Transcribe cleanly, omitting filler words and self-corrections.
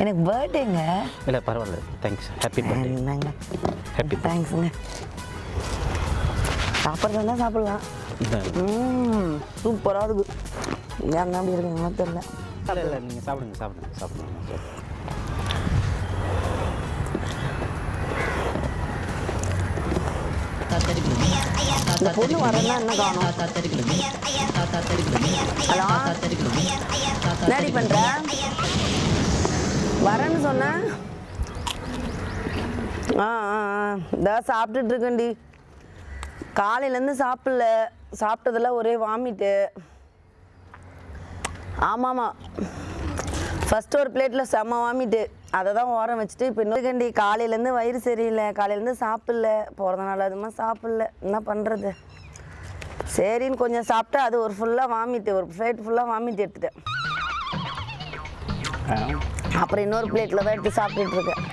எனக்கு பர்த்டேங்க. இல்லை பரவாயில்ல, தேங்க்ஸ். Happy birthday. என்னங்க ஹாப்பி தேங்க்ஸுங்க. சாப்பிட்றதெல்லாம் சாப்பிட்லாம். சூப்பராக இருக்குது. ஏன் அப்படி இருக்குங்களா தெரியல. இல்லை நீங்கள் சாப்பிடுங்க. இந்த பொண்ணு வரேன்னா என்ன காணும்? ஹலோ, என்னடி பண்ணுற? வரேன்னு சொன்னேன். இதான் சாப்பிட்டுட்டு இருக்கேன்டி. காலையிலேருந்து சாப்பிட்டதெல்லாம் ஒரே வாமிட்டு. ஆமாம்மா, ஃபஸ்ட்டு ஒரு பிளேட்டில் செம்ம வாமிட்டு. அதை தான் ஓரம் வச்சுட்டு இப்போ இன்னொரு காலையிலேருந்து வயிறு சரியில்லை. காலையிலேருந்து சாப்பிடல, பிறந்தநாள் அதுமா சாப்பிடல. என்ன பண்ணுறது? சரின்னு கொஞ்சம் சாப்பிட்டா அது ஒரு ஃபுல்லாக வாமிட்டு, ஒரு பிளேட் ஃபுல்லாக வாமிட்டு எடுத்துட்டேன். அப்புறம் இன்னொரு பிளேட்டில் தான் எடுத்து சாப்பிட்டுட்டு இருக்கேன்.